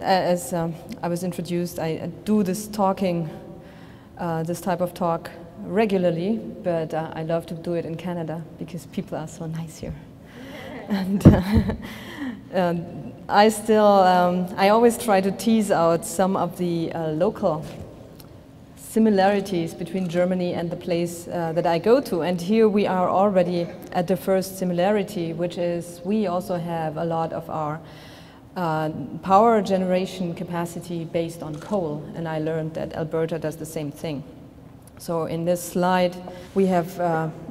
as I was introduced, I do this type of talk regularly, but I love to do it in Canada because people are so nice here. And I always try to tease out some of the local similarities between Germany and the place that I go to. And here we are already at the first similarity, which is we also have a lot of our power generation capacity based on coal. And I learned that Alberta does the same thing. So in this slide, we have,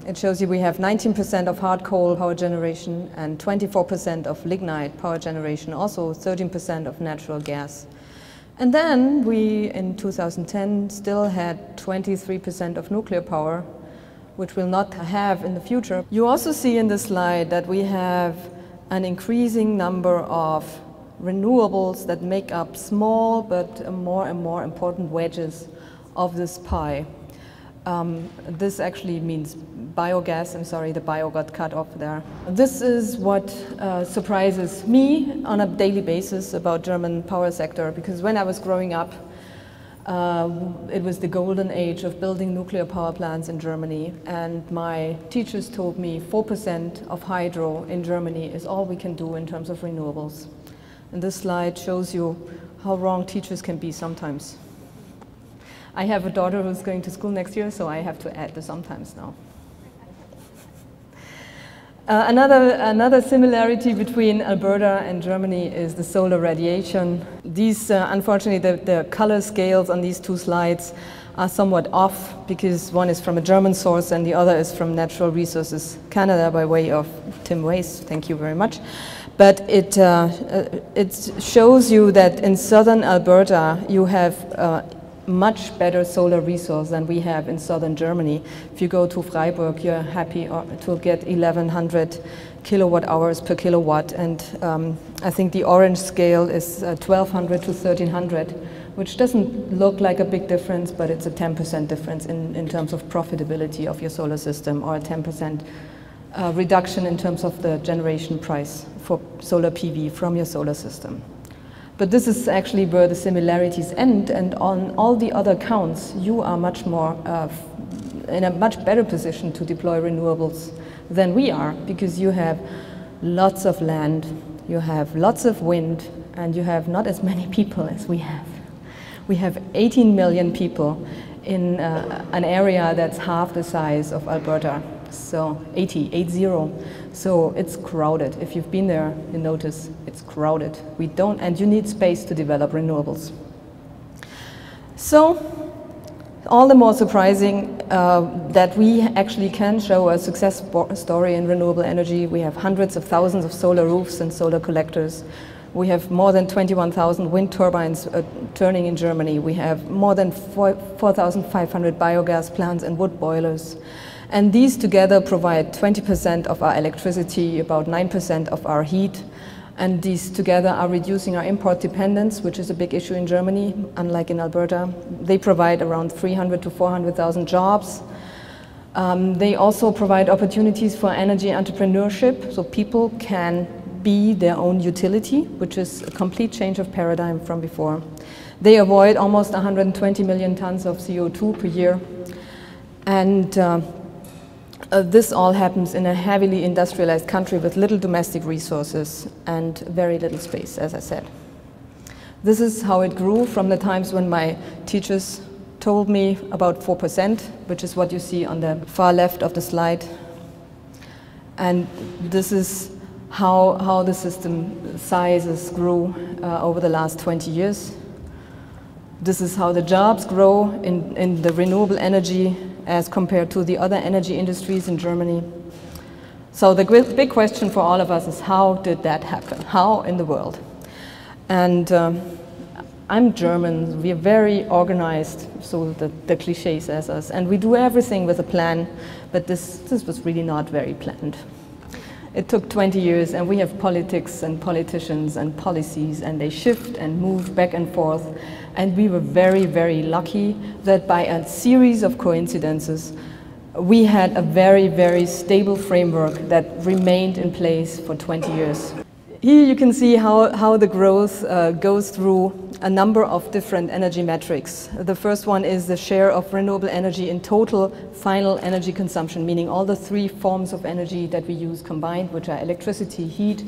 it shows you we have 19% of hard coal power generation and 24% of lignite power generation, also 13% of natural gas. And then we, in 2010, still had 23% of nuclear power, which we'll not have in the future. You also see in this slide that we have an increasing number of renewables that make up small but more and more important wedges of this pie. This actually means biogas. I'm sorry, the bio got cut off there. This is what surprises me on a daily basis about German power sector, because when I was growing up, it was the golden age of building nuclear power plants in Germany, and my teachers told me 4% of hydro in Germany is all we can do in terms of renewables. And this slide shows you how wrong teachers can be sometimes. I have a daughter who's going to school next year, so I have to add the sometimes now. Another similarity between Alberta and Germany is the solar radiation. These, unfortunately, the color scales on these two slides are somewhat off because one is from a German source and the other is from Natural Resources Canada by way of Tim Weiss. Thank you very much. But it shows you that in southern Alberta you have much better solar resource than we have in southern Germany. If you go to Freiburg, you're happy to get 1100 kilowatt hours per kilowatt, and I think the orange scale is 1200 to 1300, which doesn't look like a big difference, but it's a 10% difference in terms of profitability of your solar system, or a 10% reduction in terms of the generation price for solar PV from your solar system. But this is actually where the similarities end, and on all the other counts, you are much more in a much better position to deploy renewables than we are, because you have lots of land, you have lots of wind, and you have not as many people as we have. We have 18 million people in an area that's half the size of Alberta, so 80. So it's crowded. If you've been there, you notice it's crowded. We don't, and you need space to develop renewables. So, all the more surprising that we actually can show a success story in renewable energy. We have hundreds of thousands of solar roofs and solar collectors. We have more than 21,000 wind turbines turning in Germany. We have more than 4,500 biogas plants and wood boilers. And these together provide 20% of our electricity, about 9% of our heat. And these together are reducing our import dependence, which is a big issue in Germany, unlike in Alberta. They provide around 300 to 400,000 jobs. They also provide opportunities for energy entrepreneurship, so people can be their own utility, which is a complete change of paradigm from before. They avoid almost 120 million tons of CO2 per year. And this all happens in a heavily industrialized country with little domestic resources and very little space, as I said. This is how it grew from the times when my teachers told me about 4%, which is what you see on the far left of the slide. And this is how the system sizes grew over the last 20 years. This is how the jobs grow in the renewable energy as compared to the other energy industries in Germany. So the big question for all of us is, how did that happen? How in the world? And I'm German, we are very organized, so the cliche says us, and we do everything with a plan, but this was really not very planned. It took 20 years, and we have politics and politicians and policies, and they shift and move back and forth. And we were very, very lucky that by a series of coincidences, we had a very, very stable framework that remained in place for 20 years. Here you can see how the growth goes through a number of different energy metrics. The first one is the share of renewable energy in total final energy consumption, meaning all the three forms of energy that we use combined, which are electricity, heat,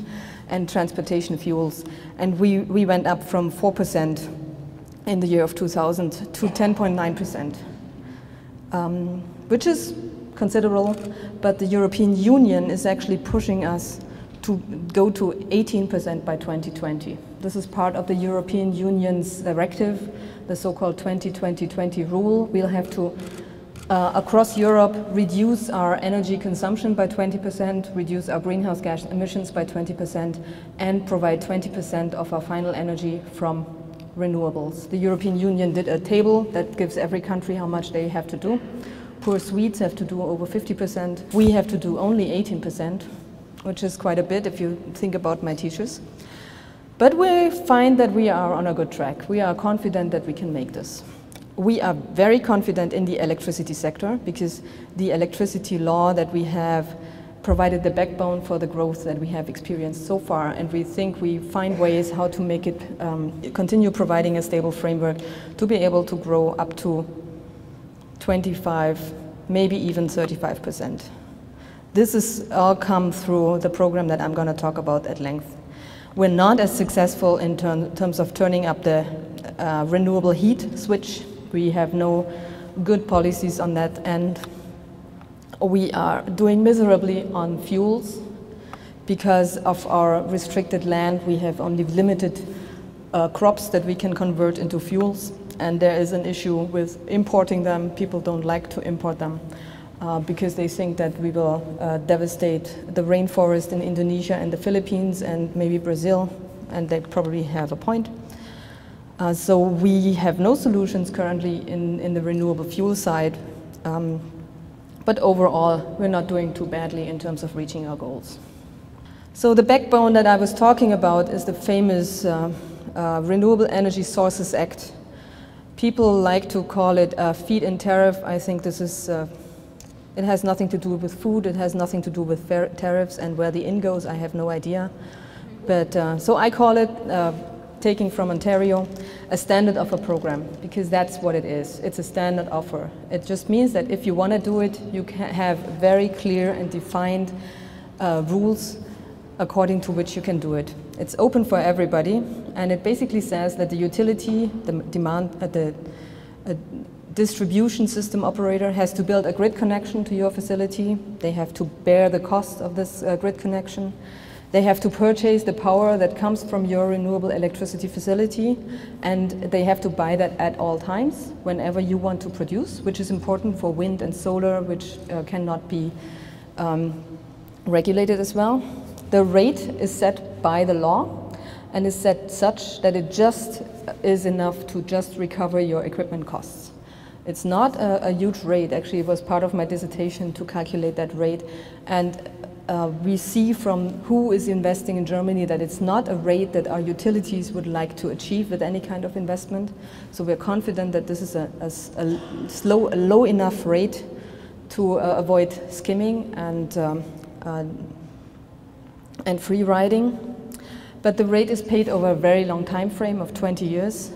and transportation fuels. And we went up from 4% in the year of 2000 to 10.9%, which is considerable, but the European Union is actually pushing us to go to 18% by 2020. This is part of the European Union's directive, the so-called 20-20-20 rule. We'll have to, across Europe, reduce our energy consumption by 20%, reduce our greenhouse gas emissions by 20%, and provide 20% of our final energy from renewables. The European Union did a table that gives every country how much they have to do. Poor Swedes have to do over 50%. We have to do only 18%. Which is quite a bit if you think about my teachers. But we find that we are on a good track. We are confident that we can make this. We are very confident in the electricity sector because the electricity law that we have provided the backbone for the growth that we have experienced so far, and we think we find ways how to make it continue providing a stable framework to be able to grow up to 25, maybe even 35%. This is all come through the program that I'm going to talk about at length. We're not as successful in terms of turning up the renewable heat switch. We have no good policies on that end. We are doing miserably on fuels. Because of our restricted land, we have only limited crops that we can convert into fuels. And there is an issue with importing them. People don't like to import them. Because they think that we will devastate the rainforest in Indonesia and the Philippines and maybe Brazil, and they probably have a point. So we have no solutions currently in the renewable fuel side, but overall we're not doing too badly in terms of reaching our goals. So the backbone that I was talking about is the famous Renewable Energy Sources Act. People like to call it a feed-in-tariff. I think this is it has nothing to do with food, it has nothing to do with tariffs, and where the in goes, I have no idea. But so I call it, taking from Ontario, a standard offer program, because that's what it is. It's a standard offer. It just means that if you want to do it, you can have very clear and defined rules according to which you can do it. It's open for everybody, and it basically says that the utility, the demand, distribution system operator has to build a grid connection to your facility. They have to bear the cost of this grid connection. They have to purchase the power that comes from your renewable electricity facility, and they have to buy that at all times whenever you want to produce, which is important for wind and solar, which cannot be regulated as well. The rate is set by the law and is set such that it just is enough to just recover your equipment costs. It's not a huge rate. Actually, it was part of my dissertation to calculate that rate. And we see from who is investing in Germany that it's not a rate that our utilities would like to achieve with any kind of investment. So we're confident that this is a low enough rate to avoid skimming and free riding. But the rate is paid over a very long time frame of 20 years.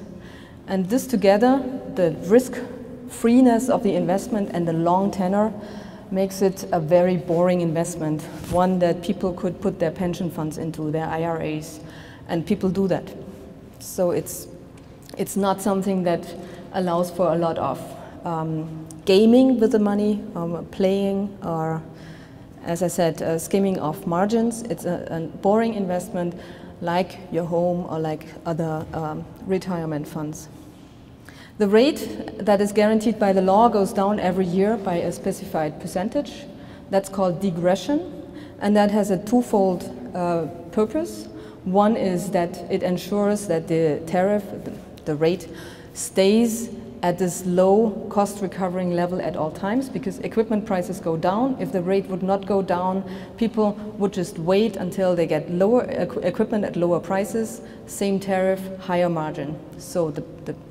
And this together, the risk freeness of the investment and the long tenor, makes it a very boring investment, one that people could put their pension funds into, their IRAs, and people do that. So it's not something that allows for a lot of gaming with the money, playing, or, as I said, skimming off margins. It's a boring investment like your home or like other retirement funds. The rate that is guaranteed by the law goes down every year by a specified percentage. That's called degression, and that has a twofold purpose. One is that it ensures that the tariff, the rate, stays at this low cost recovering level at all times, because equipment prices go down. If the rate would not go down, people would just wait until they get lower equipment at lower prices, same tariff, higher margin. So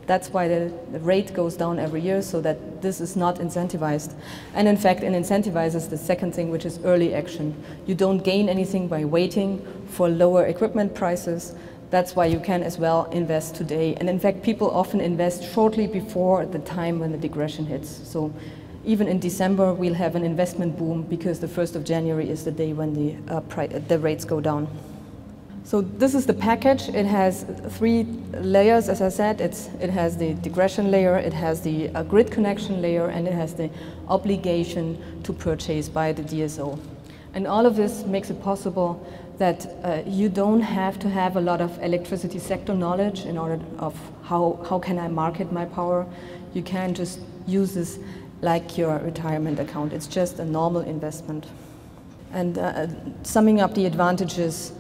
that's why the rate goes down every year, so that this is not incentivized. And in fact, it incentivizes the second thing, which is early action. You don't gain anything by waiting for lower equipment prices. That's why you can as well invest today. And in fact, people often invest shortly before the time when the digression hits. So even in December, we'll have an investment boom because the 1st of January is the day when the rates go down. So this is the package. It has 3 layers, as I said. It has the digression layer, it has the grid connection layer, and it has the obligation to purchase by the DSO. And all of this makes it possible that you don't have to have a lot of electricity sector knowledge in order of how can I market my power. You can just use this like your retirement account. It's just a normal investment. And summing up the advantages,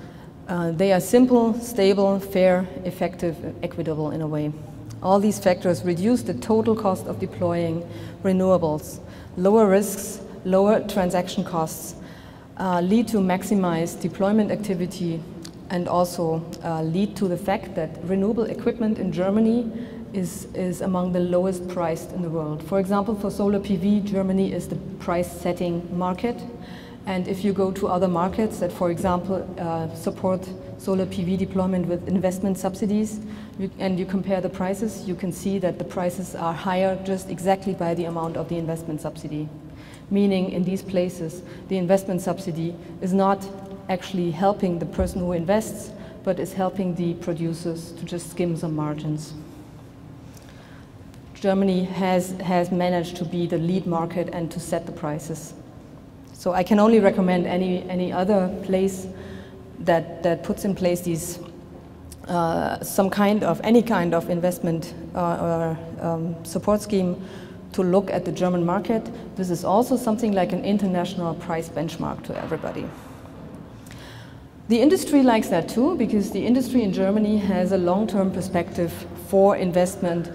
they are simple, stable, fair, effective, equitable in a way. All these factors reduce the total cost of deploying renewables, lower risks, lower transaction costs, lead to maximized deployment activity, and also lead to the fact that renewable equipment in Germany is among the lowest priced in the world. For example, for solar PV, Germany is the price-setting market. And if you go to other markets that, for example, support solar PV deployment with investment subsidies, and you compare the prices, you can see that the prices are higher just exactly by the amount of the investment subsidy. Meaning in these places, the investment subsidy is not actually helping the person who invests, but is helping the producers to just skim some margins. Germany has managed to be the lead market and to set the prices. So I can only recommend any other place that puts in place these any kind of investment or support scheme to look at the German market. This is also something like an international price benchmark to everybody. The industry likes that too, because the industry in Germany has a long-term perspective for investment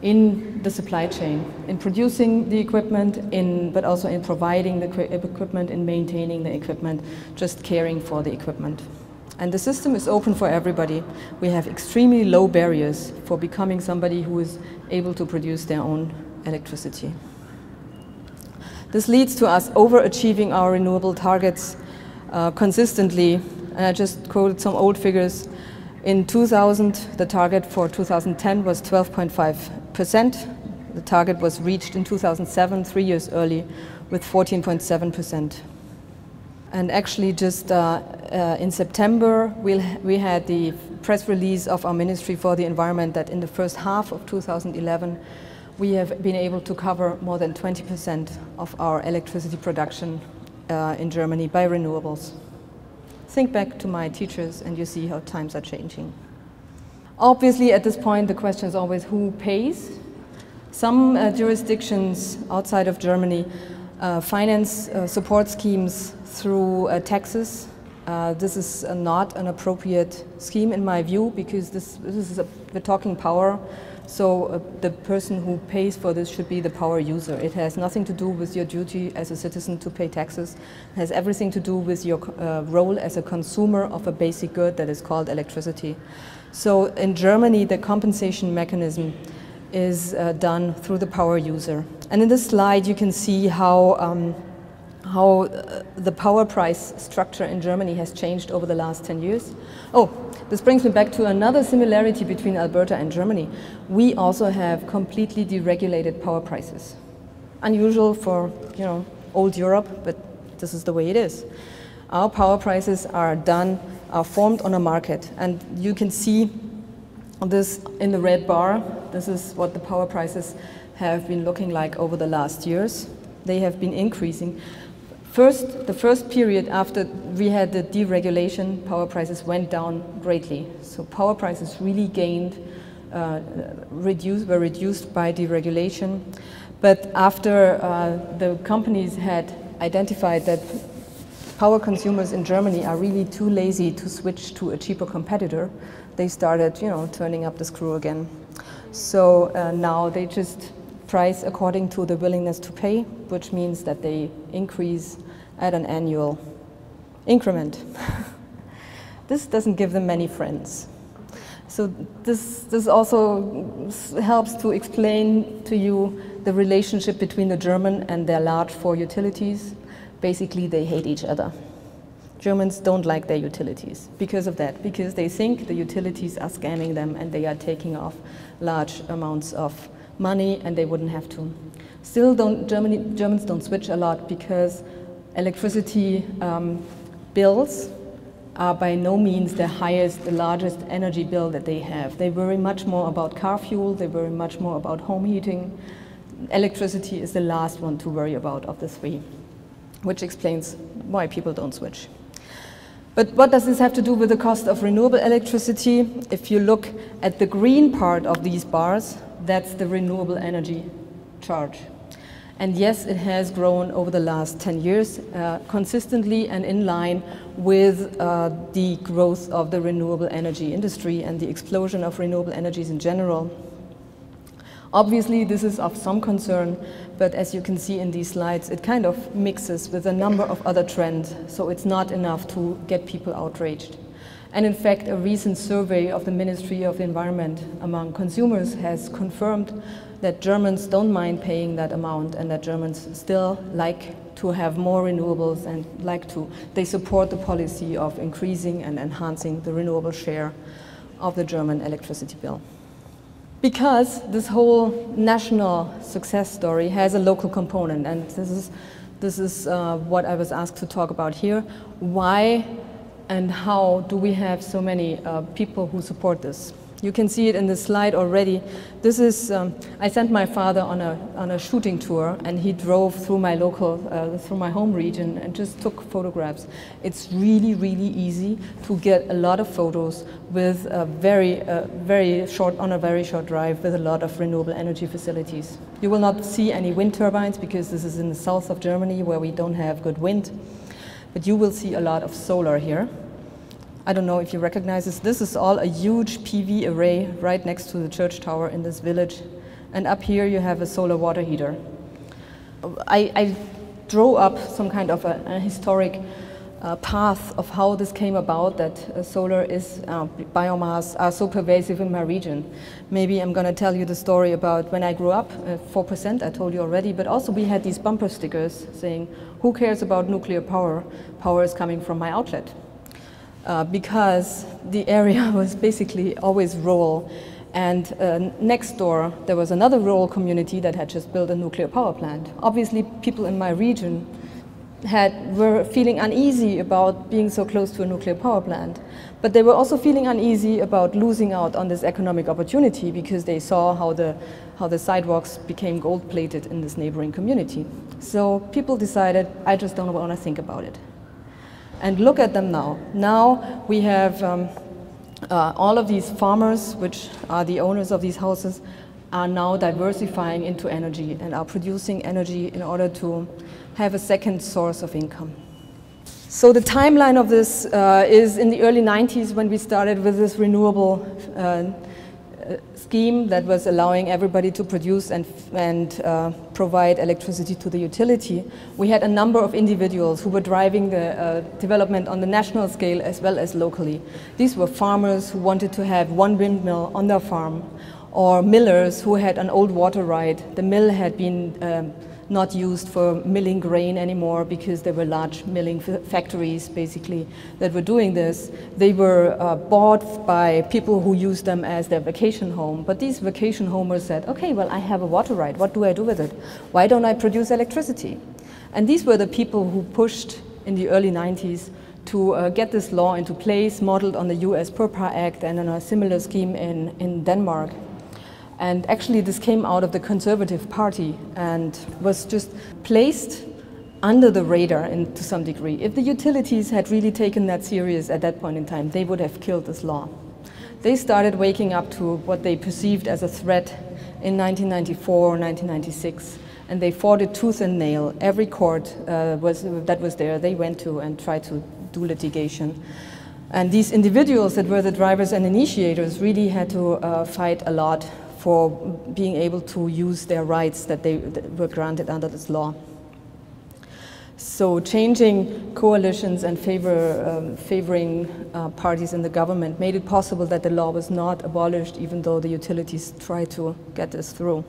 in the supply chain, in producing the equipment, but also in providing the equipment, in maintaining the equipment, just caring for the equipment. And the system is open for everybody. We have extremely low barriers for becoming somebody who is able to produce their own electricity. This leads to us overachieving our renewable targets consistently. And I just quoted some old figures. In 2000, the target for 2010 was 12.5%. The target was reached in 2007, 3 years early, with 14.7%. And actually just in September, we had the press release of our Ministry for the Environment that in the first half of 2011, we have been able to cover more than 20% of our electricity production in Germany by renewables. Think back to my teachers and you see how times are changing. Obviously, at this point, the question is always who pays. Some jurisdictions outside of Germany finance support schemes through taxes. This is not an appropriate scheme in my view, because we're talking power. So the person who pays for this should be the power user. It has nothing to do with your duty as a citizen to pay taxes. It has everything to do with your role as a consumer of a basic good that is called electricity. So in Germany, the compensation mechanism is done through the power user. And in this slide, you can see how the power price structure in Germany has changed over the last 10 years. Oh, this brings me back to another similarity between Alberta and Germany. We also have completely deregulated power prices. Unusual for, old Europe, but this is the way it is. Our power prices are formed on a market, and you can see this in the red bar. This is what the power prices have been looking like over the last years. They have been increasing. The first period after we had the deregulation, power prices went down greatly. So power prices really were reduced by deregulation. But after the companies had identified that power consumers in Germany are really too lazy to switch to a cheaper competitor, they started, turning up the screw again. So now they just price according to the willingness to pay, which means that they increase at an annual increment. This doesn't give them many friends. So this also helps to explain to you the relationship between the German and their large four utilities. Basically, they hate each other. Germans don't like their utilities because of that, because they think the utilities are scamming them and they are taking off large amounts of money and they wouldn't have to. Still, Germans don't switch a lot because electricity bills are by no means the largest energy bill that they have. They worry much more about car fuel, they worry much more about home heating. Electricity is the last one to worry about of the three, which explains why people don't switch. But what does this have to do with the cost of renewable electricity? If you look at the green part of these bars, that's the renewable energy charge. And yes, it has grown over the last 10 years, consistently and in line with the growth of the renewable energy industry and the explosion of renewable energies in general. Obviously, this is of some concern, but as you can see in these slides, it kind of mixes with a number of other trends, so it's not enough to get people outraged. And in fact, a recent survey of the Ministry of the Environment among consumers has confirmed that Germans don't mind paying that amount and that Germans still like to have more renewables and they support the policy of increasing and enhancing the renewable share of the German electricity bill. Because this whole national success story has a local component, and this is what I was asked to talk about here. Why and how do we have so many people who support this? You can see it in the slide already. This is, I sent my father on a shooting tour, and he drove through my through my home region and just took photographs. It's really, really easy to get a lot of photos with a very short drive with a lot of renewable energy facilities. You will not see any wind turbines because this is in the south of Germany where we don't have good wind, but you will see a lot of solar here. I don't know if you recognize this. This is all a huge PV array right next to the church tower in this village. And up here you have a solar water heater. I drew up some kind of a historic path of how this came about, that solar biomass are so pervasive in my region. Maybe I'm going to tell you the story about when I grew up, 4% I told you already, but also we had these bumper stickers saying, who cares about nuclear power? Power is coming from my outlet. Because the area was basically always rural, and next door there was another rural community that had just built a nuclear power plant. Obviously people in my region were feeling uneasy about being so close to a nuclear power plant, but they were also feeling uneasy about losing out on this economic opportunity because they saw how the sidewalks became gold-plated in this neighboring community. So people decided, I just don't want to think about it. And look at them now. Now we have all of these farmers, which are the owners of these houses, are now diversifying into energy and are producing energy in order to have a second source of income. So the timeline of this is in the early 90s when we started with this renewable scheme that was allowing everybody to produce and provide electricity to the utility. We had a number of individuals who were driving the development on the national scale as well as locally. These were farmers who wanted to have one windmill on their farm, or millers who had an old water right. The mill had been not used for milling grain anymore because there were large milling factories basically that were doing this. They were bought by people who used them as their vacation home. But these vacation homers said, okay, well, I have a water right. What do I do with it? Why don't I produce electricity? And these were the people who pushed in the early 90s to get this law into place, modeled on the US Purpa Act and on a similar scheme in Denmark. And actually this came out of the Conservative Party and was just placed under the radar to some degree. If the utilities had really taken that serious at that point in time, they would have killed this law. They started waking up to what they perceived as a threat in 1994 or 1996, and they fought it tooth and nail. Every court that was there, they went to and tried to do litigation. And these individuals that were the drivers and initiators really had to fight a lot for being able to use their rights that that were granted under this law. So changing coalitions and favoring parties in the government made it possible that the law was not abolished, even though the utilities tried to get this through.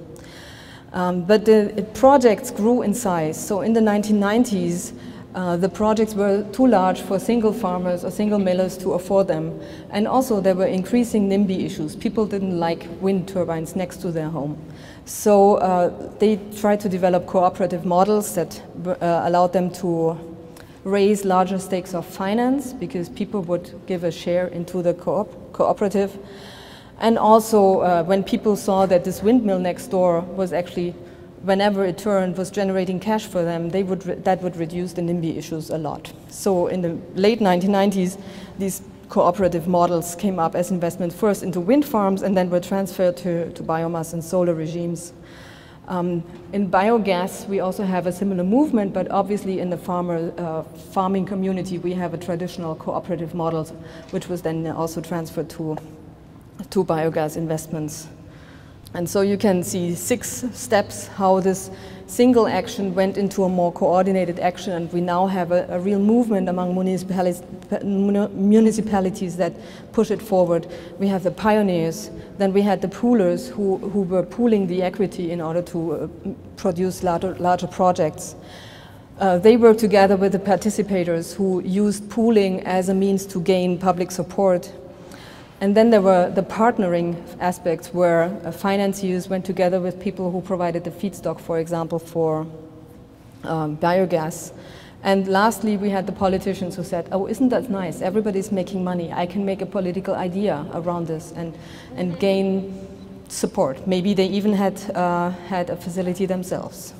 But the projects grew in size. So in the 1990s, the projects were too large for single farmers or single millers to afford them. And also there were increasing NIMBY issues. People didn't like wind turbines next to their home. So they tried to develop cooperative models that allowed them to raise larger stakes of finance, because people would give a share into the cooperative. And also when people saw that this windmill next door was actually, whenever it turned, was generating cash for them, that would reduce the NIMBY issues a lot. So in the late 1990s, these cooperative models came up as investment first into wind farms and then were transferred to biomass and solar regimes. In biogas, we also have a similar movement, but obviously in the farming community, we have a traditional cooperative model, which was then also transferred to biogas investments. And so you can see 6 steps how this single action went into a more coordinated action, and we now have a real movement among municipalities that push it forward. We have the pioneers, then we had the poolers who were pooling the equity in order to produce larger projects. They worked together with the participators who used pooling as a means to gain public support. And then there were the partnering aspects, where financiers went together with people who provided the feedstock, for example, for biogas. And lastly, we had the politicians who said, oh, isn't that nice? Everybody's making money. I can make a political idea around this and gain support. Maybe they even had a facility themselves.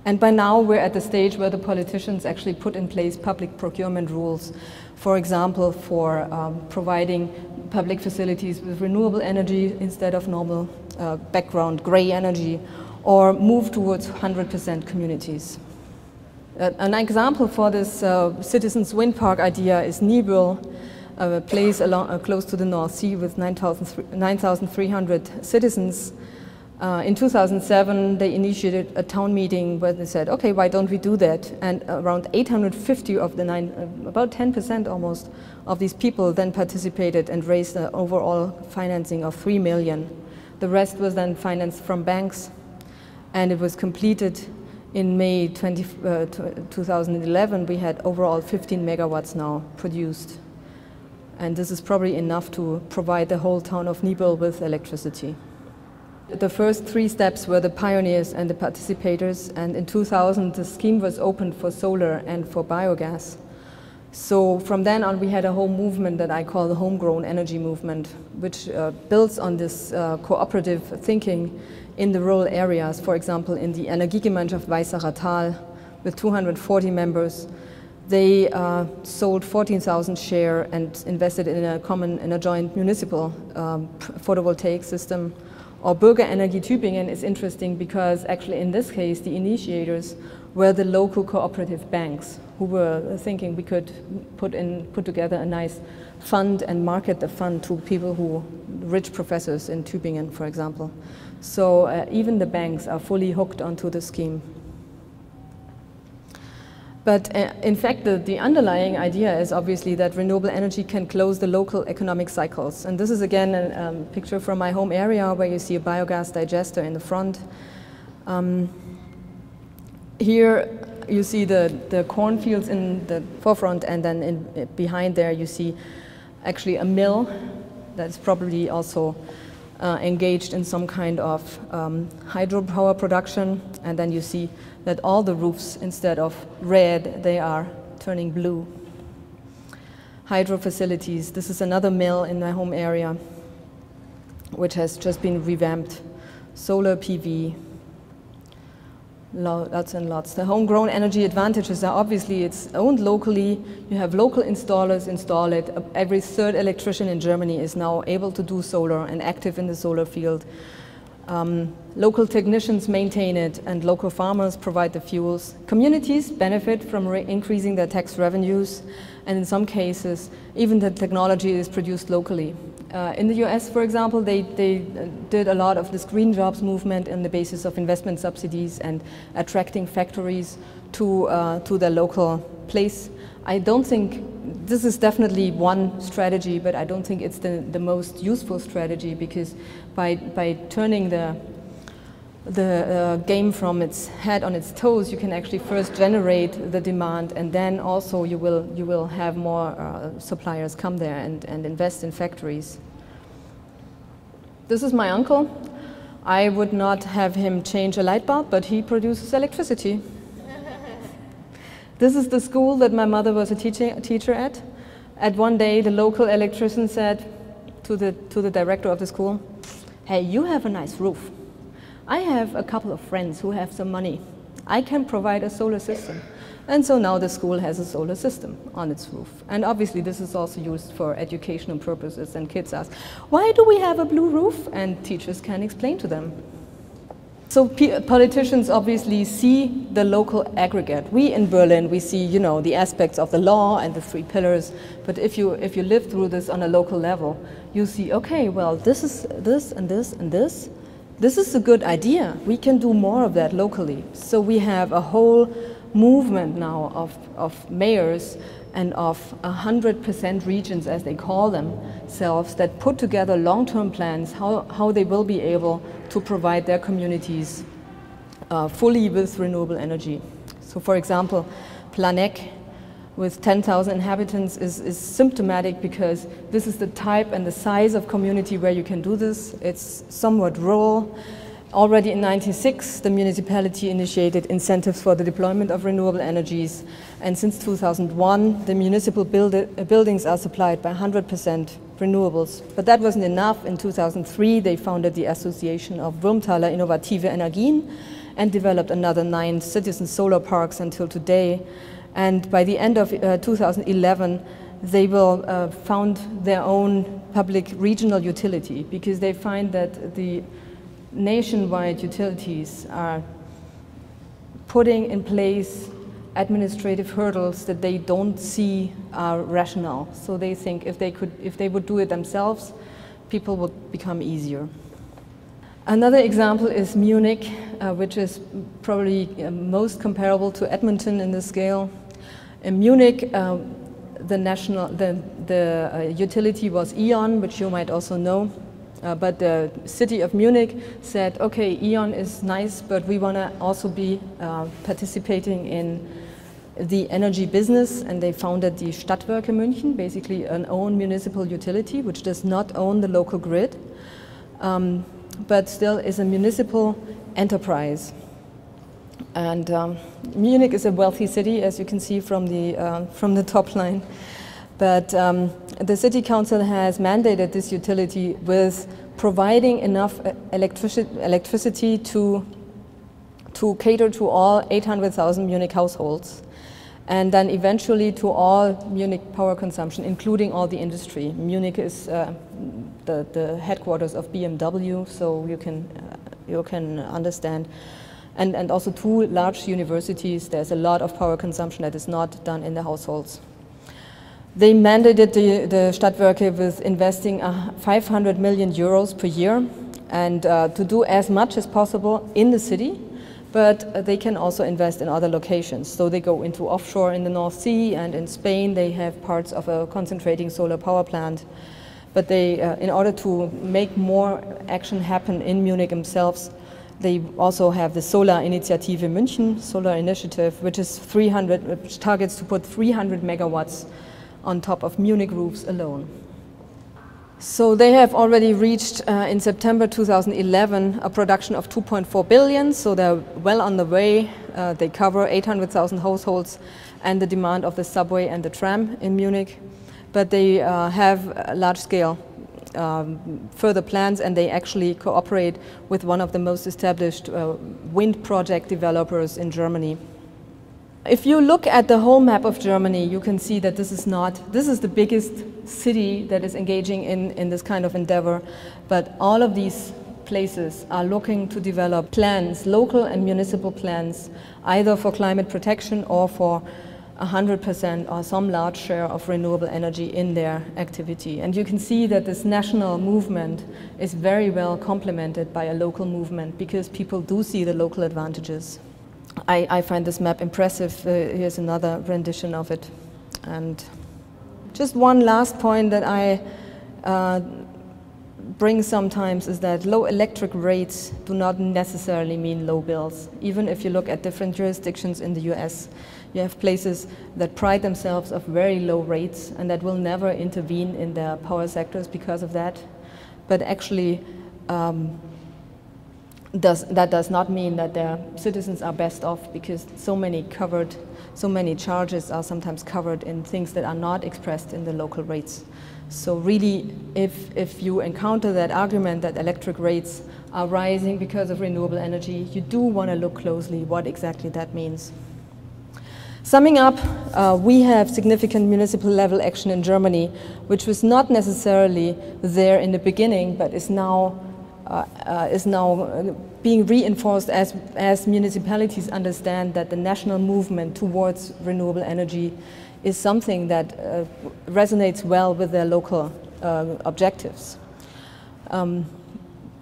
And by now, we're at the stage where the politicians actually put in place public procurement rules, for example, for providing public facilities with renewable energy instead of normal background gray energy, or move towards 100% communities. An example for this citizens wind park idea is Renewable, a place close to the North Sea with 9,300 citizens. In 2007, they initiated a town meeting where they said, okay, why don't we do that? And around 850 of the about 10% almost, of these people then participated and raised an overall financing of 3 million. The rest was then financed from banks, and it was completed in May 2011. We had overall 15 megawatts now produced. And this is probably enough to provide the whole town of Renewable with electricity. The first 3 steps were the pioneers and the participators, and in 2000 the scheme was opened for solar and for biogas. So from then on we had a whole movement that I call the Homegrown energy movement, which builds on this cooperative thinking in the rural areas. For example, in the Energiegemeinschaft Weißacher Tal with 240 members, they sold 14,000 shares and invested in a joint municipal photovoltaic system. Or Bürgerenergie Tübingen is interesting because actually in this case the initiators were the local cooperative banks who were thinking we could put together a nice fund and market the fund to people rich professors in Tübingen, for example. So even the banks are fully hooked onto the scheme. But in fact, the underlying idea is obviously that renewable energy can close the local economic cycles. And this is again a picture from my home area where you see a biogas digester in the front. Here you see the cornfields in the forefront, and then behind there you see actually a mill that's probably also engaged in some kind of hydropower production. And then you see that all the roofs, instead of red, they are turning blue. Hydro facilities. This is another mill in my home area, which has just been revamped. Solar PV, lots and lots. The homegrown energy advantages are obviously it's owned locally. You have local installers install it. Every 3rd electrician in Germany is now able to do solar and active in the solar field. Local technicians maintain it, and local farmers provide the fuels. Communities benefit from increasing their tax revenues, and in some cases, even the technology is produced locally. In the US, for example, they did a lot of this green jobs movement on the basis of investment subsidies and attracting factories to their local place. I don't think, this is definitely one strategy, but I don't think it's the most useful strategy, because by turning the game from its head on its toes, you can actually first generate the demand, and then also you will have more suppliers come there and invest in factories. This is my uncle. I would not have him change a light bulb, but he produces electricity. This is the school that my mother was a teacher at. At one day, the local electrician said to the director of the school, "Hey, you have a nice roof. I have a couple of friends who have some money. I can provide a solar system." And so now the school has a solar system on its roof. And obviously this is also used for educational purposes, and kids ask, "Why do we have a blue roof?" And teachers can explain to them. So politicians obviously see the local aggregate. We in Berlin, we see, you know, the aspects of the law and the 3 pillars. But if you live through this on a local level, you see, okay, well, this is this and this and this. This is a good idea. We can do more of that locally. So we have a whole movement now of mayors and of 100% regions, as they call themselves, that put together long-term plans how they will be able to provide their communities fully with renewable energy. So for example, Planegg with 10,000 inhabitants is symptomatic, because this is the type and the size of community where you can do this. It's somewhat rural. Already in 1996, the municipality initiated incentives for the deployment of renewable energies, and since 2001, the municipal buildings are supplied by 100% renewables. But that wasn't enough. In 2003, they founded the Association of Wurmtaler Innovative Energien and developed another 9 citizen solar parks until today. And by the end of 2011, they will found their own public regional utility, because they find that the nationwide utilities are putting in place administrative hurdles that they don't see are rational. So they think if they would do it themselves, people would become easier. Another example is Munich, which is probably most comparable to Edmonton in the scale. In Munich, the utility was E.ON, which you might also know. But the city of Munich said, okay, E.ON is nice, but we want to also be participating in the energy business, and they founded the Stadtwerke München, basically an own municipal utility which does not own the local grid, but still is a municipal enterprise. And Munich is a wealthy city, as you can see from the top line. But the city council has mandated this utility with providing enough electricity to cater to all 800,000 Munich households, and then eventually to all Munich power consumption, including all the industry. Munich is the headquarters of BMW, so you can understand. And also 2 large universities. There's a lot of power consumption that is not done in the households. They mandated the Stadtwerke with investing 500 million euros per year, and to do as much as possible in the city, but they can also invest in other locations. So they go into offshore in the North Sea, and in Spain they have parts of a concentrating solar power plant. But they, in order to make more action happen in Munich themselves, they also have the Solar Initiative München, Solar Initiative, which targets to put 300 megawatts on top of Munich roofs alone. So they have already reached, in September 2011, a production of 2.4 billion, so they're well on the way. They cover 800,000 households and the demand of the subway and the tram in Munich. But they have large-scale further plans, and they actually cooperate with one of the most established wind project developers in Germany. If you look at the whole map of Germany, you can see that this is the biggest city that is engaging in this kind of endeavor, but all of these places are looking to develop plans, local and municipal plans, either for climate protection or for 100% or some large share of renewable energy in their activity. And you can see that this national movement is very well complemented by a local movement because people do see the local advantages. I find this map impressive. Here's another rendition of it. And just one last point that I bring sometimes is that low electric rates do not necessarily mean low bills. Even if you look at different jurisdictions in the US, you have places that pride themselves of very low rates and that will never intervene in their power sectors because of that. But actually, that does not mean that their citizens are best off, because so many charges are sometimes covered in things that are not expressed in the local rates. So really, if you encounter that argument that electric rates are rising because of renewable energy, you do want to look closely what exactly that means. Summing up, we have significant municipal level action in Germany, which was not necessarily there in the beginning, but is now being reinforced as municipalities understand that the national movement towards renewable energy is something that resonates well with their local objectives.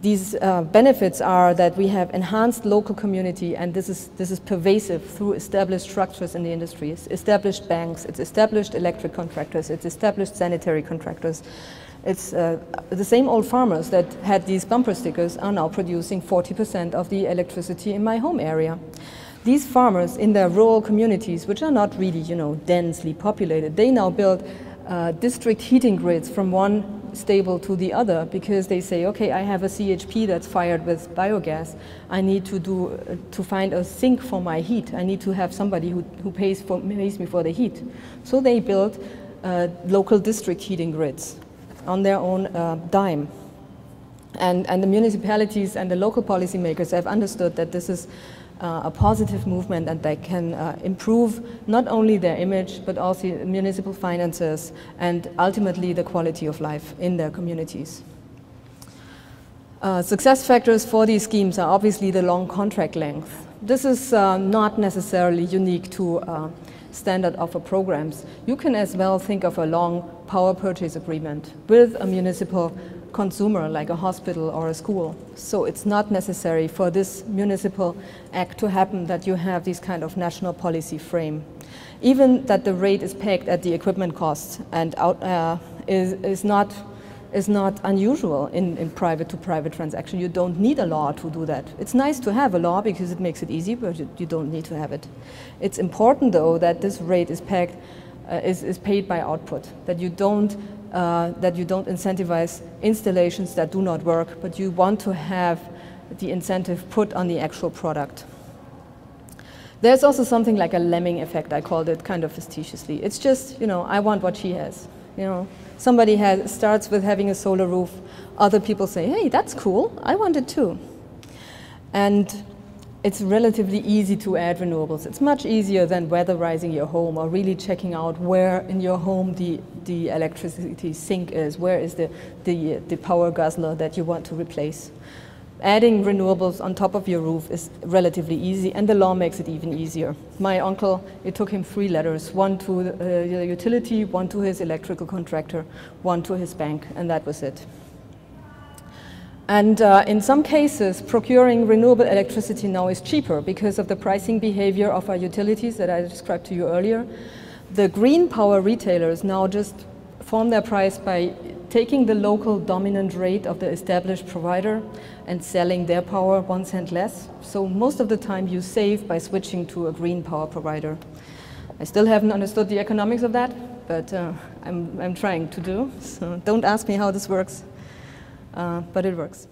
These benefits are that we have enhanced local community, and this is pervasive through established structures in the industry. It's established banks, it's established electric contractors, it's established sanitary contractors. It's the same old farmers that had these bumper stickers are now producing 40% of the electricity in my home area. These farmers in their rural communities, which are not really, densely populated, they now build district heating grids from one stable to the other, because they say, okay, I have a CHP that's fired with biogas. I need to find a sink for my heat. I need to have somebody who pays me for the heat. So they build local district heating grids on their own dime. And the municipalities and the local policymakers have understood that this is a positive movement, and they can improve not only their image but also municipal finances and ultimately the quality of life in their communities. Success factors for these schemes are obviously the long contract length. This is not necessarily unique to standard offer programs. You can as well think of a long power purchase agreement with a municipal consumer like a hospital or a school. So it's not necessary for this municipal act to happen that you have this kind of national policy frame. Even that the rate is pegged at the equipment cost and is not unusual in private-to-private transaction. You don't need a law to do that. It's nice to have a law because it makes it easy, but you don't need to have it. It's important though that this rate is pegged, is paid by output, that you don't incentivize installations that do not work, but you want to have the incentive put on the actual product. There's also something like a lemming effect, I called it kind of facetiously. It's just, I want what she has. Somebody starts with having a solar roof, other people say, hey, that's cool, I want it too. And it's relatively easy to add renewables. It's much easier than weatherizing your home or really checking out where in your home the electricity sink is, where is the power guzzler that you want to replace. Adding renewables on top of your roof is relatively easy, and the law makes it even easier. My uncle, it took him 3 letters, one to the utility, one to his electrical contractor, one to his bank, and that was it. And in some cases, procuring renewable electricity now is cheaper because of the pricing behavior of our utilities that I described to you earlier. The green power retailers now just form their price by taking the local dominant rate of the established provider and selling their power 1 cent less. So most of the time you save by switching to a green power provider. I still haven't understood the economics of that, but I'm trying to do. So don't ask me how this works. But it works.